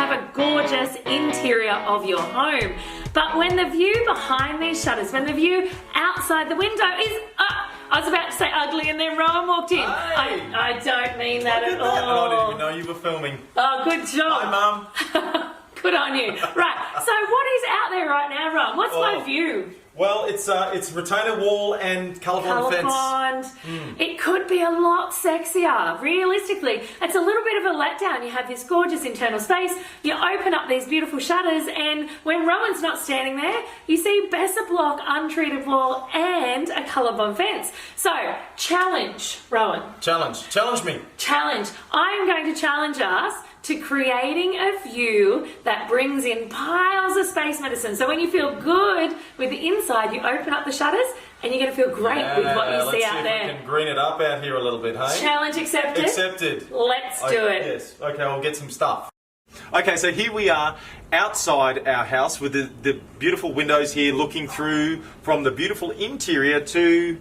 have a gorgeous interior of your home. But when the view behind these shutters, when the view outside the window is, I was about to say ugly and then Rowan walked in. Hey. I don't mean that at all. I didn't even know you were filming. Oh, good job. Hi, Mum. Good on you. Right, so what is out there right now, Rowan? What's my view? Well, it's retainer wall and colour-bond fence. It could be a lot sexier. Realistically, it's a little bit of a letdown. You have this gorgeous internal space, you open up these beautiful shutters, and when Rowan's not standing there, you see Besser block, untreated wall, and a colour-bond fence. So, challenge, Rowan. Challenge me. Challenge. I'm going to challenge us to creating a view that brings in piles of space medicine. So when you feel good with the inside, you open up the shutters and you're going to feel great with what you see out there. Let's see if we can green it up out here a little bit, hey? Challenge accepted? Accepted. Let's do it. Yes. Okay, I'll get some stuff. Okay, so here we are outside our house with the beautiful windows here looking through from the beautiful interior to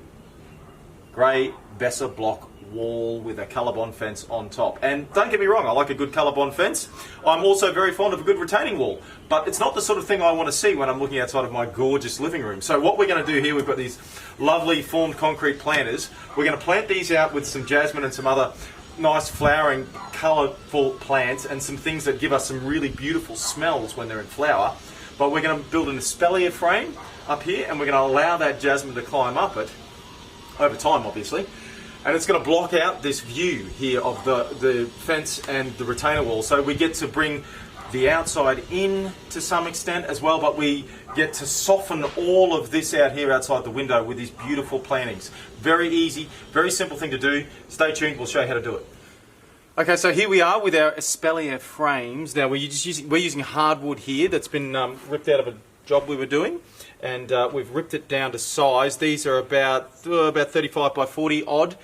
grey Besser block wall with a colour-bond fence on top. And don't get me wrong, I like a good colour-bond fence. I'm also very fond of a good retaining wall, but it's not the sort of thing I want to see when I'm looking outside of my gorgeous living room. So what we're going to do here, we've got these lovely formed concrete planters. We're going to plant these out with some jasmine and some other nice flowering colourful plants and some things that give us some really beautiful smells when they're in flower. But we're going to build an espalier frame up here, and we're going to allow that jasmine to climb up it over time, obviously. And it's going to block out this view here of the fence and the retainer wall. So we get to bring the outside in to some extent as well, but we get to soften all of this out here outside the window with these beautiful plantings. Very easy, very simple thing to do. Stay tuned, we'll show you how to do it. Okay, so here we are with our espalier frames. Now we're using hardwood here that's been ripped out of a job we were doing, and we've ripped it down to size. These are about 35 by 40 odd.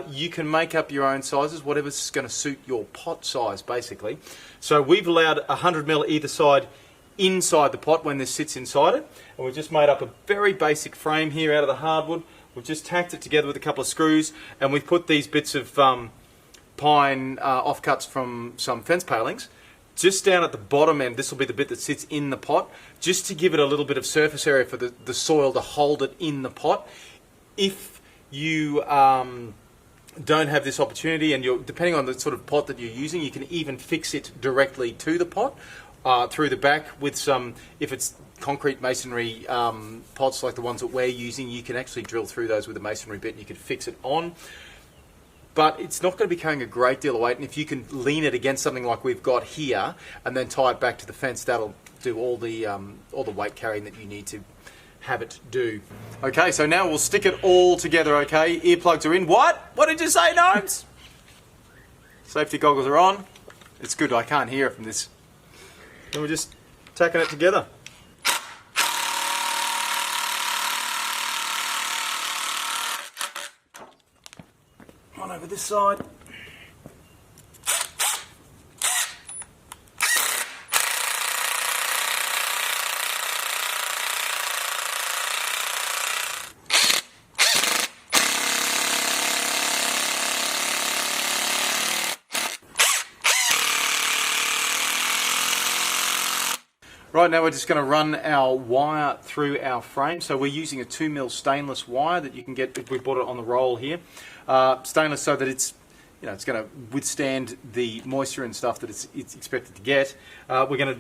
You can make up your own sizes, whatever's going to suit your pot size basically. So we've allowed 100mm either side inside the pot when this sits inside it, and we've just made up a very basic frame here out of the hardwood. We've just tacked it together with a couple of screws, and we've put these bits of pine offcuts from some fence palings just down at the bottom end. This will be the bit that sits in the pot, just to give it a little bit of surface area for the soil to hold it in the pot. If you don't have this opportunity, and depending on the sort of pot that you're using, you can even fix it directly to the pot through the back with some, if it's concrete masonry pots like the ones that we're using, you can actually drill through those with a masonry bit and you can fix it on. But it's not going to be carrying a great deal of weight, and if you can lean it against something like we've got here and then tie it back to the fence, that'll do all the weight carrying that you need to have it do. Okay, so now we'll stick it all together, okay? Earplugs are in. What? What did you say, Gnomes? Safety goggles are on. It's good, I can't hear it from this. And we're just tacking it together. On over this side. Right, now we're just going to run our wire through our frame. So we're using a 2mm stainless wire that you can get, we bought it on the roll here. Stainless so that it's going to withstand the moisture and stuff that it's expected to get. We've got a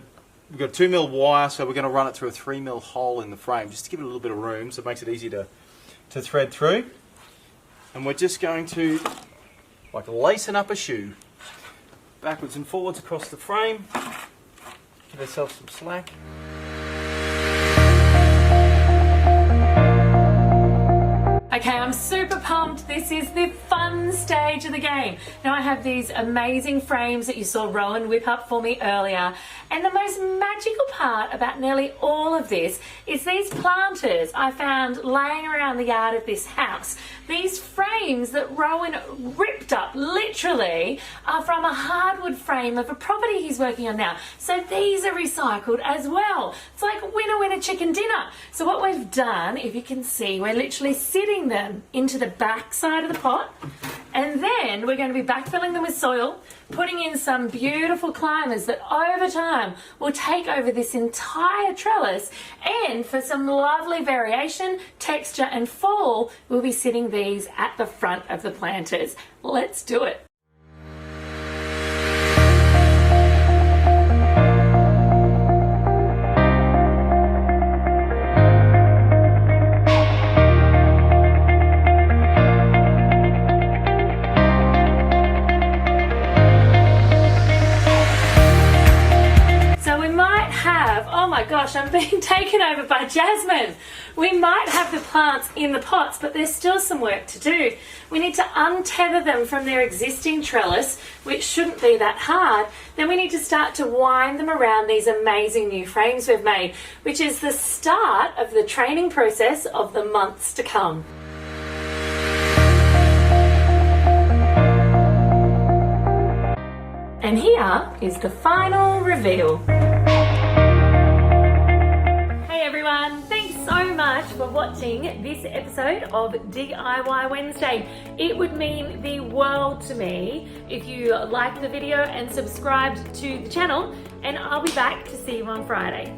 2mm wire, so we're going to run it through a 3mm hole in the frame just to give it a little bit of room, so it makes it easy to thread through. And we're just going to, like lacing up a shoe, backwards and forwards across the frame. Give ourselves some slack. Okay, I'm super pumped. This is the fun stage of the game. Now I have these amazing frames that you saw Rowan whip up for me earlier. And the most magical part about nearly all of this is these planters I found laying around the yard of this house. These frames that Rowan ripped up, literally, are from a hardwood frame of a property he's working on now. So these are recycled as well. It's like winner, winner, chicken dinner. So what we've done, if you can see, we're literally sitting them into the back side of the pot, and then And we're going to be backfilling them with soil, putting in some beautiful climbers that over time will take over this entire trellis. And for some lovely variation, texture and fall, we'll be sitting these at the front of the planters. Let's do it. Oh my gosh, I'm being taken over by Jasmine. We might have the plants in the pots, but there's still some work to do. We need to untether them from their existing trellis, which shouldn't be that hard. Then we need to start to wind them around these amazing new frames we've made, which is the start of the training process of the months to come. And here is the final reveal. Thanks so much for watching this episode of DIY Wednesday. It would mean the world to me if you liked the video and subscribed to the channel, and I'll be back to see you on Friday.